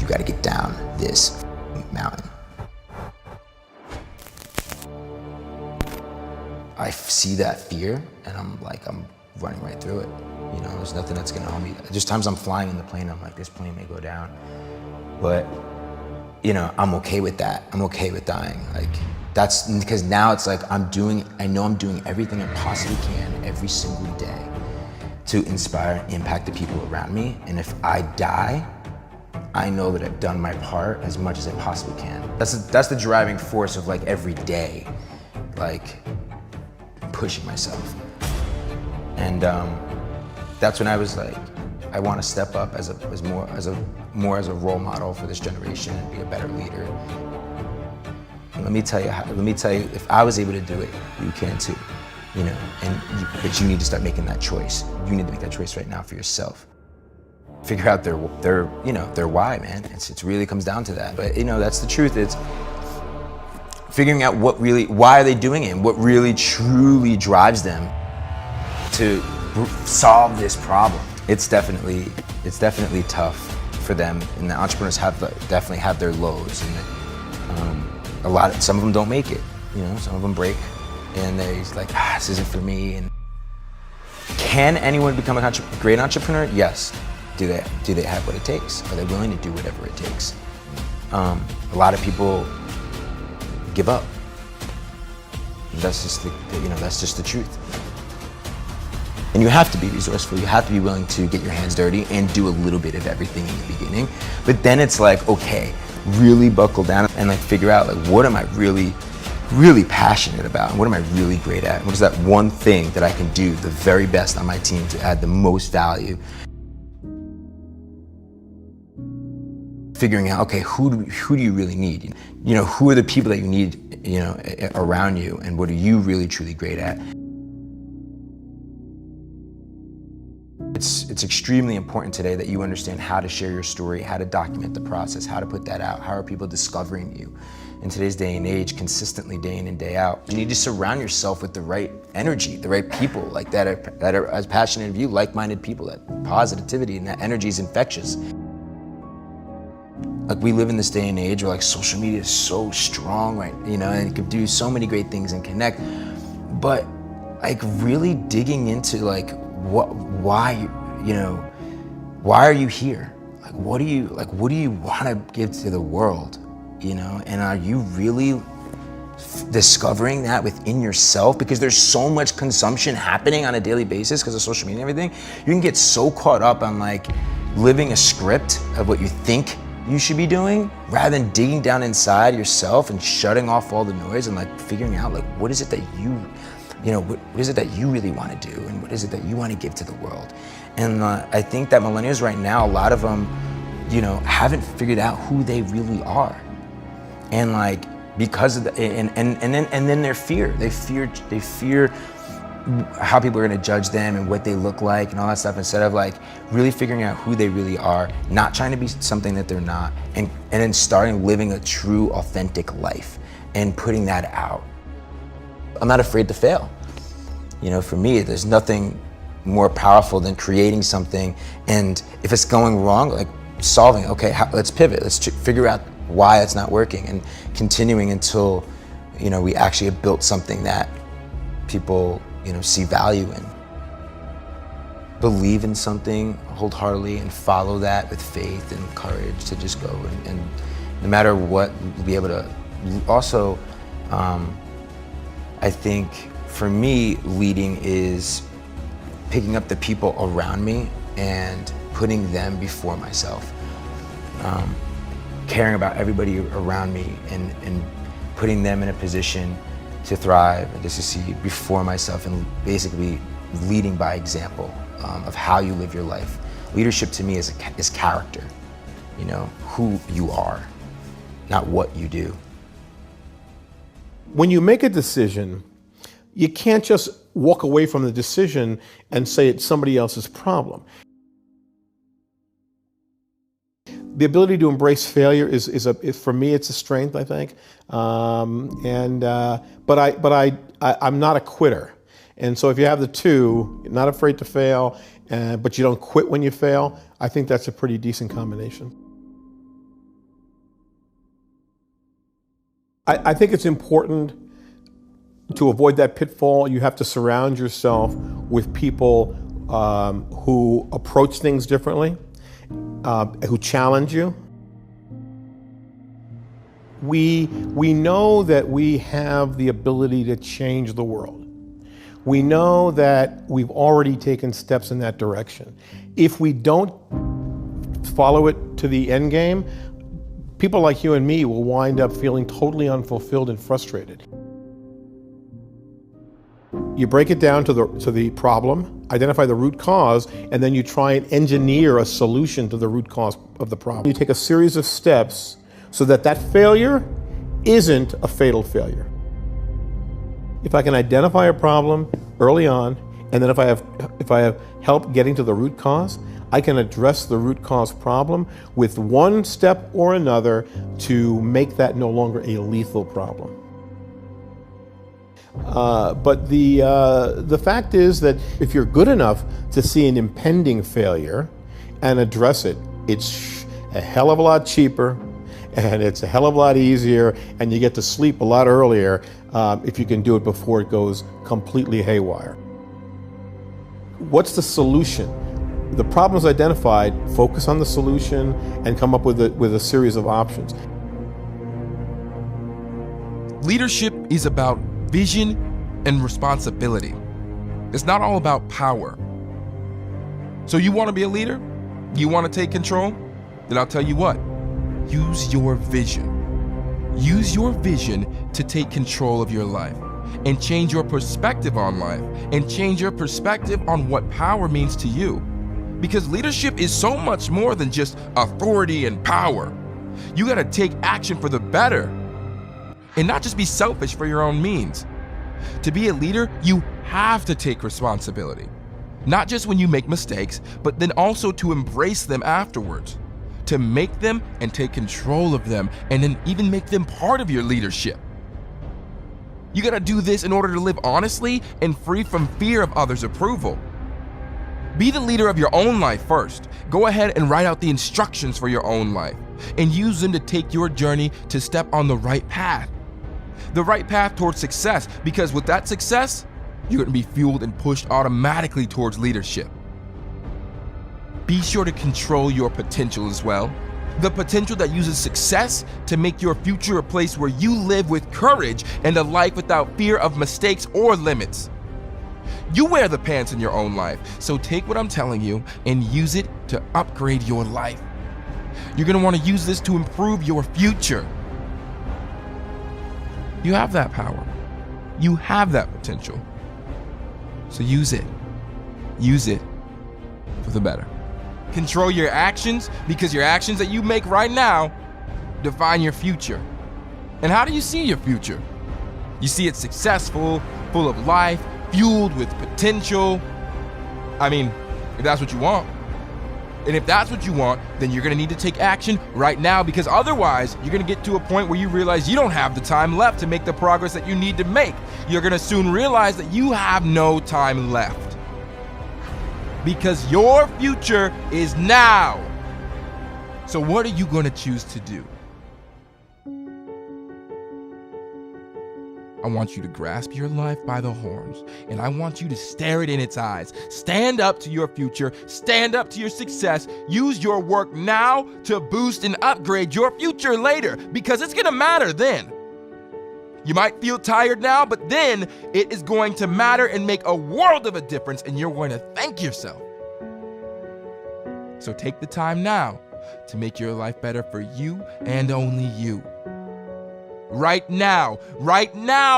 you got to get down this mountain. I see that fear and I'm running right through it. You know, there's nothing that's gonna harm me. There's times I'm flying in the plane, I'm like, this plane may go down. But, you know, I'm okay with that. I'm okay with dying. Like, that's because now it's like I know I'm doing everything I possibly can every single day to inspire and impact the people around me. And if I die, I know that I've done my part as much as I possibly can. That's the driving force of like every day, like pushing myself. And that's when I was like, I want to step up as more as a role model for this generation and be a better leader. And let me tell you, if I was able to do it, you can too. You know, but you need to start making that choice. You need to make that choice right now for yourself. Figure out their why, man. It really comes down to that. But you know, that's the truth. It's figuring out why are they doing it, and what really truly drives them to solve this problem. It's definitely tough for them, and the entrepreneurs definitely have their lows, and some of them don't make it. You know, some of them break, and they're like, this isn't for me. And can anyone become a great entrepreneur? Yes. Do they have what it takes? Are they willing to do whatever it takes? A lot of people give up. And that's just the truth. And you have to be resourceful. You have to be willing to get your hands dirty and do a little bit of everything in the beginning. But then it's like, okay, really buckle down and like figure out like, what am I really passionate about? And what am I really great at? What is that one thing that I can do the very best on my team to add the most value? Figuring out, okay, who do you really need? You know, who are the people that you need, you know, around you, and what are you really truly great at? It's extremely important today that you understand how to share your story, how to document the process, how to put that out, how are people discovering you in today's day and age, consistently day in and day out. You need to surround yourself with the right energy, the right people like that are as passionate as you, like-minded people. That positivity and that energy is infectious. Like, we live in this day and age where like social media is so strong, right? You know, and it can do so many great things and connect. But like really digging into like why are you here? Like, what do you want to give to the world? You know, and are you really discovering that within yourself? Because there's so much consumption happening on a daily basis because of social media and everything. You can get so caught up on like living a script of what you think you should be doing, rather than digging down inside yourself and shutting off all the noise and like figuring out like what is it that what is it that you really want to do, and what is it that you want to give to the world. And I think that millennials right now, a lot of them, you know, haven't figured out who they really are, and like because of the and then they fear how people are going to judge them and what they look like and all that stuff, instead of like really figuring out who they really are, not trying to be something that they're not, and then starting living a true, authentic life and putting that out. I'm not afraid to fail. You know, for me, there's nothing more powerful than creating something, and if it's going wrong, like solving, okay, let's pivot, let's figure out why it's not working, and continuing until, you know, we actually have built something that people, you know, see value in. Believe in something wholeheartedly and follow that with faith and courage to just go, and no matter what, be able to also, I think for me, leading is picking up the people around me and putting them before myself. Caring about everybody around me and putting them in a position to thrive and to succeed before myself, and basically leading by example of how you live your life. Leadership to me is character, you know, who you are, not what you do. When you make a decision, you can't just walk away from the decision and say it's somebody else's problem. The ability to embrace failure is for me, it's a strength, I think. I'm not a quitter. And so if you have the two, you're not afraid to fail, but you don't quit when you fail, I think that's a pretty decent combination. I think it's important to avoid that pitfall. You have to surround yourself with people who approach things differently, who challenge you. We know that we have the ability to change the world. We know that we've already taken steps in that direction. If we don't follow it to the end game, people like you and me will wind up feeling totally unfulfilled and frustrated. You break it down to the problem, identify the root cause, and then you try and engineer a solution to the root cause of the problem. You take a series of steps so that that failure isn't a fatal failure. If I can identify a problem early on, and then if I have help getting to the root cause, I can address the root cause problem with one step or another to make that no longer a lethal problem. But the fact is that if you're good enough to see an impending failure and address it, it's a hell of a lot cheaper, and it's a hell of a lot easier, and you get to sleep a lot earlier if you can do it before it goes completely haywire. What's the solution? The problem is identified, focus on the solution, and come up with a series of options. Leadership is about vision and responsibility. It's not all about power. So you want to be a leader? You want to take control? Then I'll tell you what, use your vision. Use your vision to take control of your life and change your perspective on life and change your perspective on what power means to you. Because leadership is so much more than just authority and power. You got to take action for the better and not just be selfish for your own means. To be a leader, you have to take responsibility. Not just when you make mistakes, but then also to embrace them afterwards. To make them and take control of them, and then even make them part of your leadership. You gotta do this in order to live honestly and free from fear of others' approval. Be the leader of your own life first. Go ahead and write out the instructions for your own life and use them to take your journey to step on the right path. The right path towards success, because with that success, you're gonna be fueled and pushed automatically towards leadership. Be sure to control your potential as well. The potential that uses success to make your future a place where you live with courage and a life without fear of mistakes or limits. You wear the pants in your own life, so take what I'm telling you and use it to upgrade your life. You're gonna wanna use this to improve your future. You have that power. You have that potential. So use it. Use it for the better. Control your actions, because your actions that you make right now define your future. And how do you see your future? You see it successful, full of life, fueled with potential. I mean, if that's what you want. And if that's what you want, then you're gonna need to take action right now, because otherwise you're gonna get to a point where you realize you don't have the time left to make the progress that you need to make. You're gonna soon realize that you have no time left. Because your future is now. So what are you gonna choose to do? I want you to grasp your life by the horns, and I want you to stare it in its eyes. Stand up to your future, stand up to your success. Use your work now to boost and upgrade your future later, because it's gonna matter then. You might feel tired now, but then it is going to matter and make a world of a difference, and you're going to thank yourself. So take the time now to make your life better for you and only you. Right now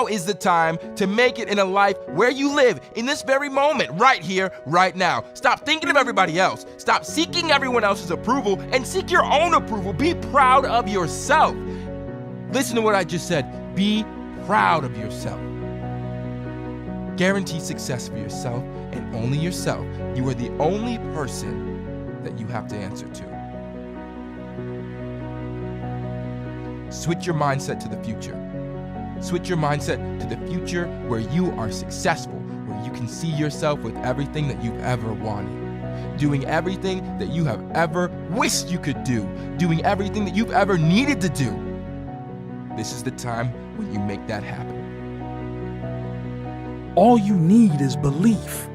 is the time to make it in a life where you live in this very moment, right here, right now. Stop thinking of everybody else. Stop seeking everyone else's approval and seek your own approval. Be proud of yourself. Listen to what I just said. Be proud of yourself. Guarantee success for yourself and only yourself. You are the only person that you have to answer to. Switch your mindset to the future. Switch your mindset to the future where you are successful, where you can see yourself with everything that you've ever wanted, doing everything that you have ever wished you could do, doing everything that you've ever needed to do. this is the time when you make that happen. All you need is belief.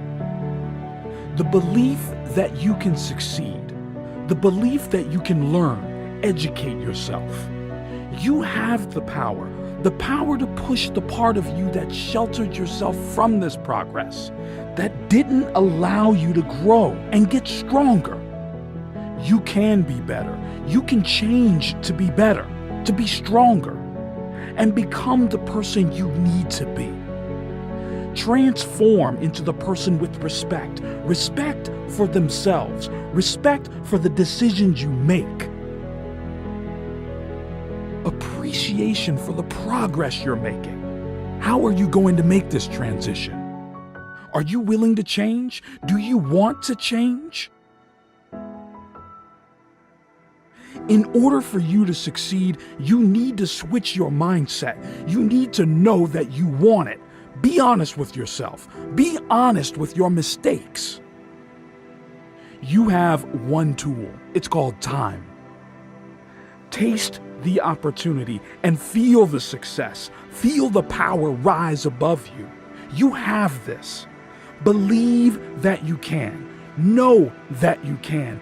The belief that you can succeed. The belief that you can learn, educate yourself. You have the power to push the part of you that sheltered yourself from this progress, that didn't allow you to grow and get stronger. You can be better. You can change to be better, to be stronger, and become the person you need to be. Transform into the person with respect. Respect for themselves. Respect for the decisions you make. Appreciation for the progress you're making. How are you going to make this transition? Are you willing to change? Do you want to change? In order for you to succeed, you need to switch your mindset. You need to know that you want it. Be honest with yourself. Be honest with your mistakes. You have one tool. It's called time. Taste the opportunity and feel the success. Feel the power rise above you. You have this. Believe that you can. Know that you can.